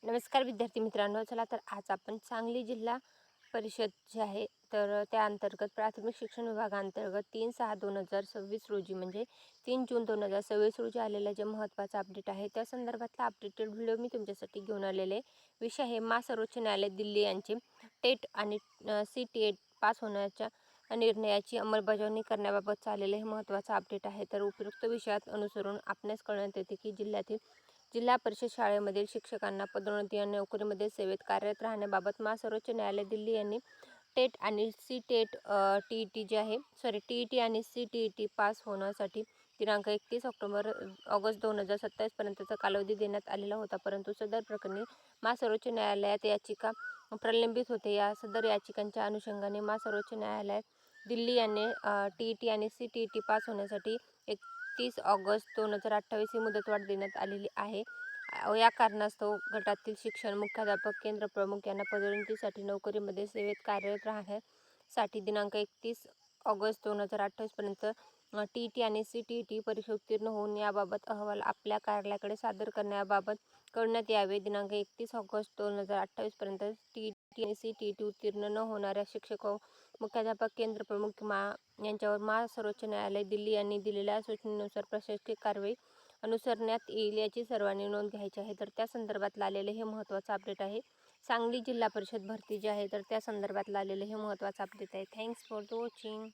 नमस्कार विद्यार्थी मित्रांनो. चला तर आज आपण सांगली जिल्हा परिषद जी आहे तर त्या अंतर्गत प्राथमिक शिक्षण विभागांतर्गत 3/6/2026 रोजी म्हणजे 3 जून 2026 रोजी आलेला जे महत्त्वाचा अपडेट आहे त्या संदर्भातला अपडेटेड व्हिडिओ मी तुमच्यासाठी घेऊन आलेले. विषय आहे सर्वोच्च न्यायालय दिल्ली यांचे टेट आणि CTET पास होण्याच्या निर्णयाची अंमलबजावणी करण्याबाबत आलेले हे महत्त्वाचं अपडेट आहे. तर उपयुक्त विषयात अनुसरून आपणास कळण्यात येते की जिल्हा परिषद शाळेमधील शिक्षकांना पदोन्नती आणि नोकरीमध्ये सेवेत कार्यरत राहण्याबाबत सर्वोच्च न्यायालय दिल्ली यांनी टेट आणि CTET TET आणि CTET पास होण्यासाठी दिनांक 31 ऑगस्ट 2027 पर्यंतचा कालावधी देण्यात आलेला होता. परंतु सदर प्रकरणी सर्वोच्च न्यायालयात याचिका प्रलंबित होते. या सदर याचिकांच्या अनुषंगाने सर्वोच्च न्यायालय दिल्ली यांनी TET आणि CTET पास होण्यासाठी 31 ऑगस्ट 2028 ही मुदतवाढ देण्यात आलेली आहे. या कारणास्तव गटातील शिक्षण मुख्याध्यापक, केंद्र प्रमुख यांना पदोन्नतीसाठी नोकरीमध्ये सेवेत कार्यरत राहण्यासाठी दिनांक 31 ऑगस्ट 2028 पर्यंत TET आणि CTET परीक्षा उत्तीर्ण होऊन याबाबत अहवाल आपल्या कार्यालयाकडे सादर करण्याबाबत कळवण्यात यावे. दिनांक 31 ऑगस्ट 2028 पर्यंत TET आणि CTET उत्तीर्ण न होणाऱ्या शिक्षक व मुख्याध्यापक, केंद्र प्रमुख यांच्यावर सर्वोच्च न्यायालय दिल्ली यांनी दिलेल्या सूचनेनुसार प्रशासकीय कारवाई अनुसरण्यात येईल याची सर्वांनी नोंद घ्यायची आहे. तर त्या संदर्भात आलेले हे महत्त्वाचं अपडेट आहे. सांगली जिल्हा परिषद भरती जी आहे तर त्या संदर्भात आलेले हे महत्त्वाचं अपडेट आहे. Thanks for the watching.